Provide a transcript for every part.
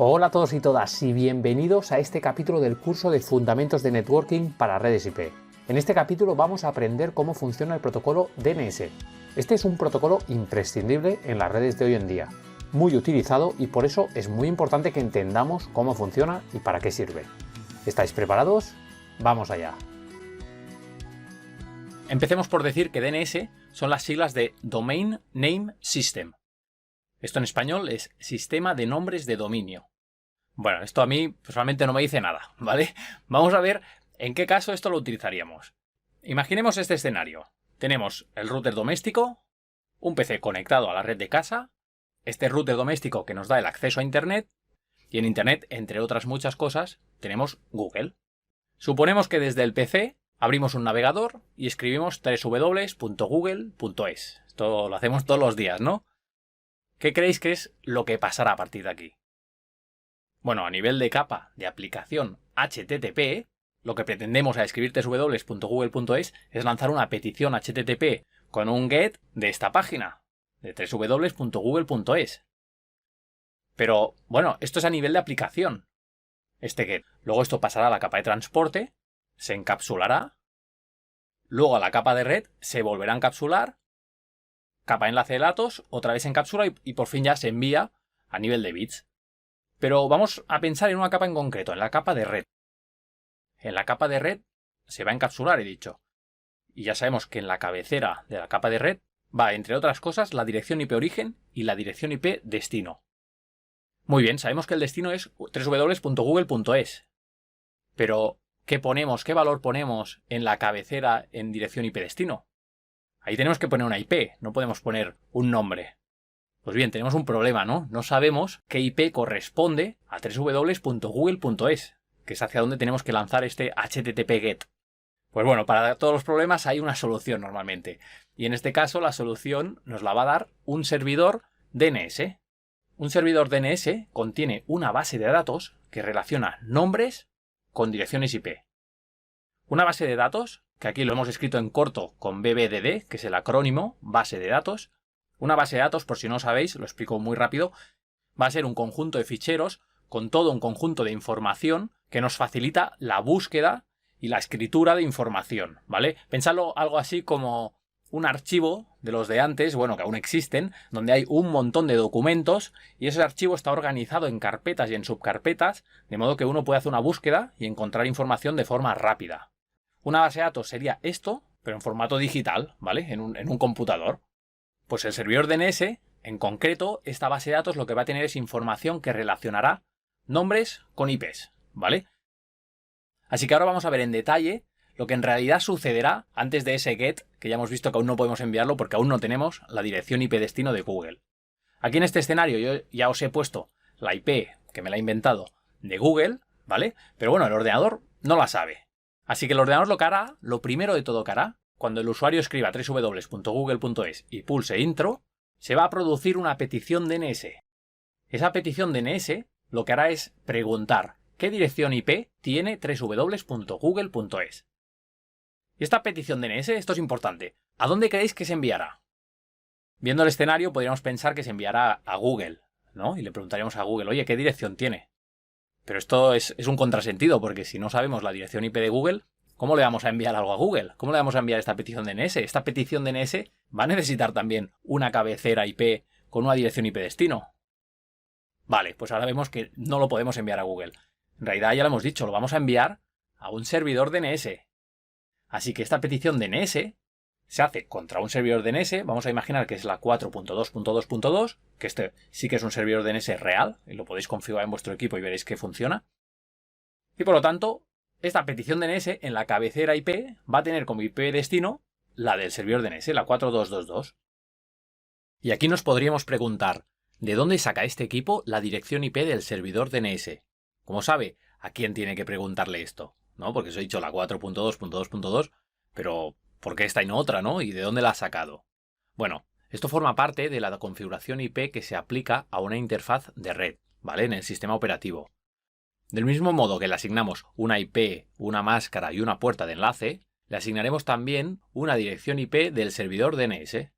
Hola a todos y todas y bienvenidos a este capítulo del curso de Fundamentos de Networking para redes IP. En este capítulo vamos a aprender cómo funciona el protocolo DNS. Este es un protocolo imprescindible en las redes de hoy en día, muy utilizado y por eso es muy importante que entendamos cómo funciona y para qué sirve. ¿Estáis preparados? ¡Vamos allá! Empecemos por decir que DNS son las siglas de Domain Name System. Esto en español es Sistema de Nombres de Dominio. Bueno, esto a mí personalmente no me dice nada, ¿vale? Vamos a ver en qué caso esto lo utilizaríamos. Imaginemos este escenario. Tenemos el router doméstico, un PC conectado a la red de casa, este router doméstico que nos da el acceso a Internet, y en Internet, entre otras muchas cosas, tenemos Google. Suponemos que desde el PC abrimos un navegador y escribimos www.google.es. Esto lo hacemos todos los días, ¿no? ¿Qué creéis que es lo que pasará a partir de aquí? Bueno, a nivel de capa de aplicación HTTP, lo que pretendemos al escribir www.google.es es lanzar una petición HTTP con un GET de esta página, de www.google.es. Pero, bueno, esto es a nivel de aplicación. Este GET. Luego esto pasará a la capa de transporte, se encapsulará, luego a la capa de red se volverá a encapsular, capa de enlace de datos, otra vez se encapsula y por fin ya se envía a nivel de bits. Pero vamos a pensar en una capa en concreto, en la capa de red. En la capa de red se va a encapsular, he dicho. Y ya sabemos que en la cabecera de la capa de red va, entre otras cosas, la dirección IP origen y la dirección IP destino. Muy bien, sabemos que el destino es www.google.es. Pero, ¿qué ponemos? ¿Qué valor ponemos en la cabecera en dirección IP destino? Ahí tenemos que poner una IP, no podemos poner un nombre. Pues bien, tenemos un problema, ¿no? No sabemos qué IP corresponde a www.google.es, que es hacia donde tenemos que lanzar este HTTP GET. Pues bueno, para todos los problemas hay una solución normalmente. Y en este caso la solución nos la va a dar un servidor DNS. Un servidor DNS contiene una base de datos que relaciona nombres con direcciones IP. Una base de datos, que aquí lo hemos escrito en corto con BBDD, que es el acrónimo base de datos. Una base de datos, por si no lo sabéis, lo explico muy rápido, va a ser un conjunto de ficheros con todo un conjunto de información que nos facilita la búsqueda y la escritura de información, ¿vale? Pensadlo algo así como un archivo de los de antes, bueno, que aún existen, donde hay un montón de documentos y ese archivo está organizado en carpetas y en subcarpetas, de modo que uno puede hacer una búsqueda y encontrar información de forma rápida. Una base de datos sería esto, pero en formato digital, ¿vale? En un computador. Pues el servidor DNS, en concreto, esta base de datos lo que va a tener es información que relacionará nombres con IPs, ¿vale? Así que ahora vamos a ver en detalle lo que en realidad sucederá antes de ese GET, que ya hemos visto que aún no podemos enviarlo porque aún no tenemos la dirección IP destino de Google. Aquí en este escenario yo ya os he puesto la IP, que me la he inventado, de Google, ¿vale? Pero bueno, el ordenador no la sabe. Así que el ordenador lo que hará, lo primero de todo que hará, cuando el usuario escriba www.google.es y pulse intro, se va a producir una petición DNS. Esa petición DNS lo que hará es preguntar qué dirección IP tiene www.google.es. Y esta petición DNS, esto es importante, ¿a dónde creéis que se enviará? Viendo el escenario podríamos pensar que se enviará a Google, ¿no? Y le preguntaríamos a Google, oye, ¿qué dirección tiene? Pero esto es un contrasentido, porque si no sabemos la dirección IP de Google, ¿cómo le vamos a enviar algo a Google? ¿Cómo le vamos a enviar esta petición DNS? Esta petición DNS va a necesitar también una cabecera IP con una dirección IP destino. Vale, pues ahora vemos que no lo podemos enviar a Google. En realidad ya lo hemos dicho, lo vamos a enviar a un servidor DNS. Así que esta petición DNS se hace contra un servidor DNS, vamos a imaginar que es la 4.2.2.2, que este sí que es un servidor DNS real, y lo podéis configurar en vuestro equipo y veréis que funciona. Y por lo tanto, esta petición DNS en la cabecera IP va a tener como IP destino la del servidor DNS, la 4222. Y aquí nos podríamos preguntar, ¿de dónde saca este equipo la dirección IP del servidor DNS? ¿Cómo sabe a quién tiene que preguntarle esto? ¿No? Porque os he dicho la 4.2.2.2, pero ¿por qué esta y no otra, no? ¿Y de dónde la ha sacado? Bueno, esto forma parte de la configuración IP que se aplica a una interfaz de red, ¿vale? En el sistema operativo. Del mismo modo que le asignamos una IP, una máscara y una puerta de enlace, le asignaremos también una dirección IP del servidor DNS.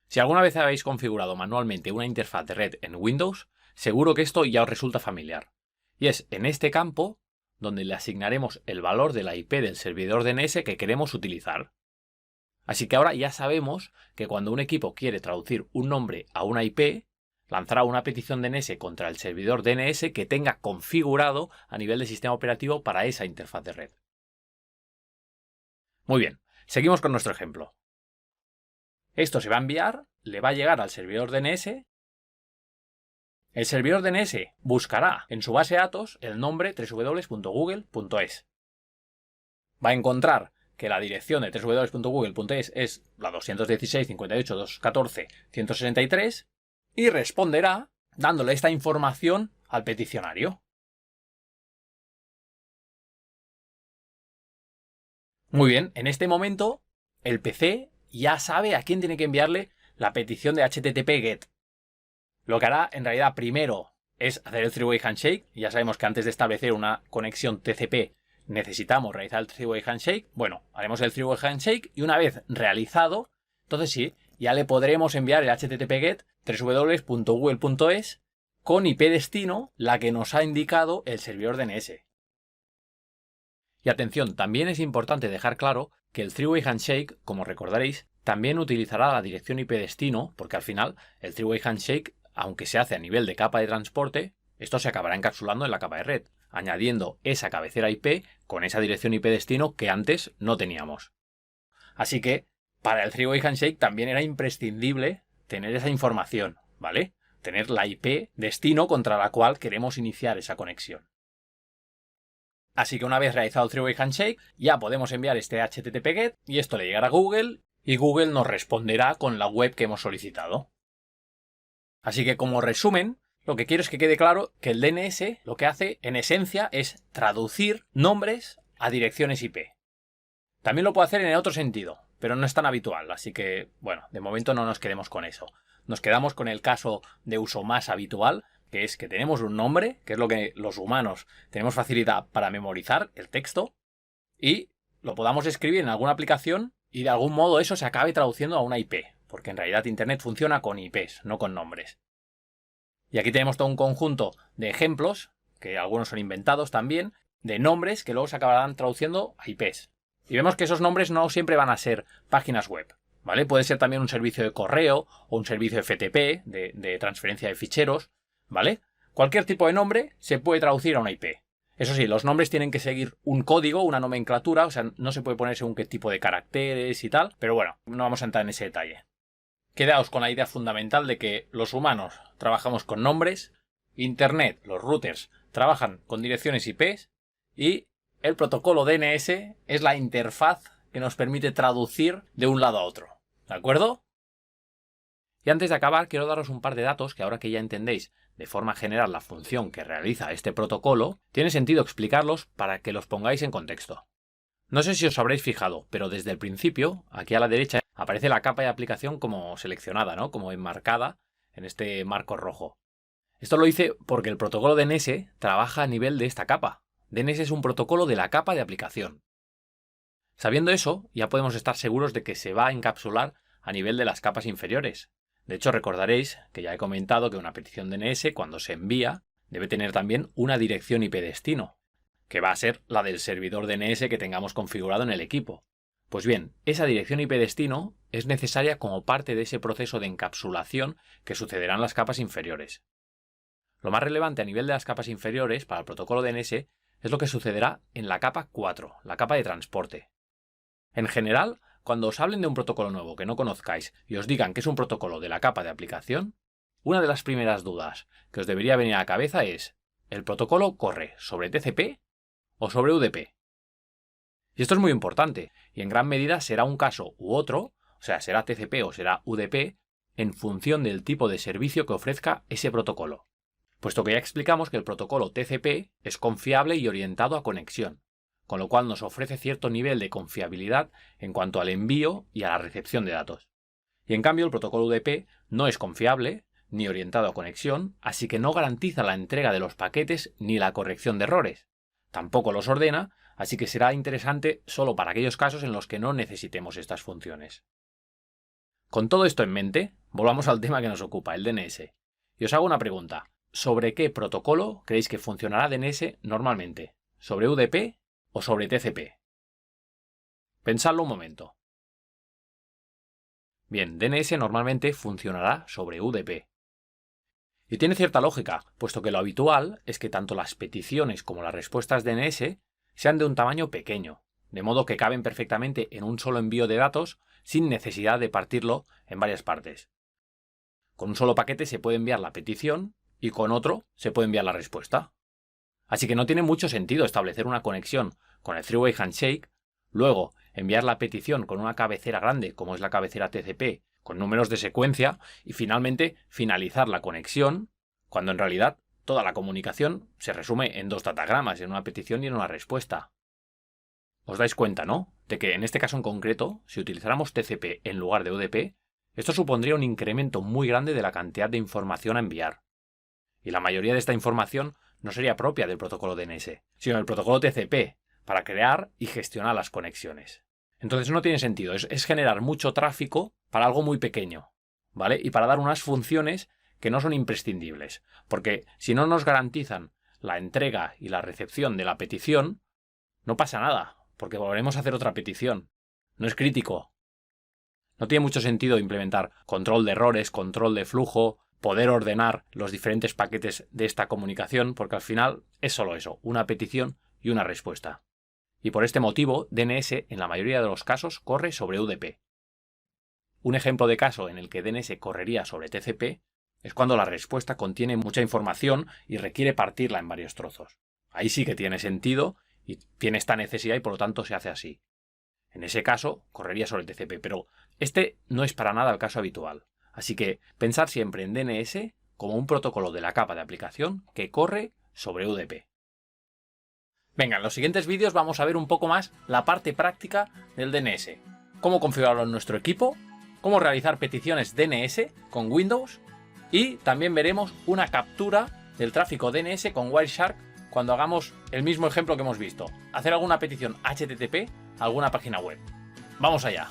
Si alguna vez habéis configurado manualmente una interfaz de red en Windows, seguro que esto ya os resulta familiar. Y es en este campo donde le asignaremos el valor de la IP del servidor DNS que queremos utilizar. Así que ahora ya sabemos que cuando un equipo quiere traducir un nombre a una IP, lanzará una petición DNS contra el servidor DNS que tenga configurado a nivel de sistema operativo para esa interfaz de red. Muy bien, seguimos con nuestro ejemplo. Esto se va a enviar, le va a llegar al servidor DNS. El servidor DNS buscará en su base de datos el nombre www.google.es. Va a encontrar que la dirección de www.google.es es la 216.58.214.163 y responderá dándole esta información al peticionario. Muy bien, en este momento el PC ya sabe a quién tiene que enviarle la petición de HTTP GET. Lo que hará en realidad primero es hacer el three-way handshake. Ya sabemos que antes de establecer una conexión TCP necesitamos realizar el three-way handshake. Bueno, haremos el three-way handshake y una vez realizado, entonces sí, ya le podremos enviar el HTTP GET www.google.es con IP destino, la que nos ha indicado el servidor DNS. Y atención, también es importante dejar claro que el three-way handshake, como recordaréis, también utilizará la dirección IP destino, porque al final el three-way handshake, aunque se hace a nivel de capa de transporte, esto se acabará encapsulando en la capa de red, añadiendo esa cabecera IP con esa dirección IP destino que antes no teníamos. Así que para el three-way handshake también era imprescindible tener esa información, ¿vale? Tener la IP destino contra la cual queremos iniciar esa conexión. Así que una vez realizado el three-way handshake, ya podemos enviar este HTTP GET y esto le llegará a Google y Google nos responderá con la web que hemos solicitado. Así que como resumen, lo que quiero es que quede claro que el DNS lo que hace en esencia es traducir nombres a direcciones IP. También lo puede hacer en otro sentido, pero no es tan habitual, así que, bueno, de momento no nos quedemos con eso. Nos quedamos con el caso de uso más habitual, que es que tenemos un nombre, que es lo que los humanos tenemos facilidad para memorizar, el texto, y lo podamos escribir en alguna aplicación y de algún modo eso se acabe traduciendo a una IP, porque en realidad Internet funciona con IPs, no con nombres. Y aquí tenemos todo un conjunto de ejemplos, que algunos son inventados también, de nombres que luego se acabarán traduciendo a IPs. Y vemos que esos nombres no siempre van a ser páginas web, ¿vale? Puede ser también un servicio de correo o un servicio FTP, de transferencia de ficheros, ¿vale? Cualquier tipo de nombre se puede traducir a una IP. Eso sí, los nombres tienen que seguir un código, una nomenclatura, o sea, no se puede poner según qué tipo de caracteres y tal, pero bueno, no vamos a entrar en ese detalle. Quedaos con la idea fundamental de que los humanos trabajamos con nombres, Internet, los routers, trabajan con direcciones IPs y el protocolo DNS es la interfaz que nos permite traducir de un lado a otro. ¿De acuerdo? Y antes de acabar, quiero daros un par de datos que ahora que ya entendéis de forma general la función que realiza este protocolo, tiene sentido explicarlos para que los pongáis en contexto. No sé si os habréis fijado, pero desde el principio, aquí a la derecha, aparece la capa de aplicación como seleccionada, ¿no? Como enmarcada en este marco rojo. Esto lo hice porque el protocolo DNS trabaja a nivel de esta capa. DNS es un protocolo de la capa de aplicación. Sabiendo eso, ya podemos estar seguros de que se va a encapsular a nivel de las capas inferiores. De hecho, recordaréis que ya he comentado que una petición DNS, cuando se envía, debe tener también una dirección IP destino, que va a ser la del servidor DNS que tengamos configurado en el equipo. Pues bien, esa dirección IP destino es necesaria como parte de ese proceso de encapsulación que sucederá en las capas inferiores. Lo más relevante a nivel de las capas inferiores para el protocolo DNS es lo que sucederá en la capa 4, la capa de transporte. En general, cuando os hablen de un protocolo nuevo que no conozcáis y os digan que es un protocolo de la capa de aplicación, una de las primeras dudas que os debería venir a la cabeza es: ¿el protocolo corre sobre TCP o sobre UDP? Y esto es muy importante, y en gran medida será un caso u otro, o sea, será TCP o será UDP, en función del tipo de servicio que ofrezca ese protocolo. Puesto que ya explicamos que el protocolo TCP es confiable y orientado a conexión, con lo cual nos ofrece cierto nivel de confiabilidad en cuanto al envío y a la recepción de datos. Y en cambio el protocolo UDP no es confiable ni orientado a conexión, así que no garantiza la entrega de los paquetes ni la corrección de errores. Tampoco los ordena, así que será interesante solo para aquellos casos en los que no necesitemos estas funciones. Con todo esto en mente, volvamos al tema que nos ocupa, el DNS. Y os hago una pregunta. ¿sobre qué protocolo creéis que funcionará DNS normalmente? ¿Sobre UDP o sobre TCP? Pensadlo un momento. Bien, DNS normalmente funcionará sobre UDP. Y tiene cierta lógica, puesto que lo habitual es que tanto las peticiones como las respuestas DNS sean de un tamaño pequeño, de modo que caben perfectamente en un solo envío de datos sin necesidad de partirlo en varias partes. Con un solo paquete se puede enviar la petición y con otro se puede enviar la respuesta. Así que no tiene mucho sentido establecer una conexión con el Three-Way Handshake, luego enviar la petición con una cabecera grande como es la cabecera TCP con números de secuencia y finalmente finalizar la conexión, cuando en realidad toda la comunicación se resume en 2 datagramas, en una petición y en una respuesta. ¿Os dais cuenta, no? De que en este caso en concreto, si utilizáramos TCP en lugar de UDP, esto supondría un incremento muy grande de la cantidad de información a enviar. Y la mayoría de esta información no sería propia del protocolo DNS, sino del protocolo TCP, para crear y gestionar las conexiones. Entonces no tiene sentido, es generar mucho tráfico para algo muy pequeño, ¿vale? Y para dar unas funciones que no son imprescindibles, porque si no nos garantizan la entrega y la recepción de la petición, no pasa nada, porque volveremos a hacer otra petición. No es crítico. No tiene mucho sentido implementar control de errores, control de flujo, poder ordenar los diferentes paquetes de esta comunicación, porque al final es solo eso, una petición y una respuesta. Y por este motivo, DNS en la mayoría de los casos corre sobre UDP. Un ejemplo de caso en el que DNS correría sobre TCP es cuando la respuesta contiene mucha información y requiere partirla en varios trozos. Ahí sí que tiene sentido y tiene esta necesidad y por lo tanto se hace así. En ese caso, correría sobre TCP, pero este no es para nada el caso habitual. Así que pensar siempre en DNS como un protocolo de la capa de aplicación que corre sobre UDP. Venga, en los siguientes vídeos vamos a ver un poco más la parte práctica del DNS. Cómo configurarlo en nuestro equipo, cómo realizar peticiones DNS con Windows y también veremos una captura del tráfico DNS con Wireshark cuando hagamos el mismo ejemplo que hemos visto. Hacer alguna petición HTTP a alguna página web. ¡Vamos allá!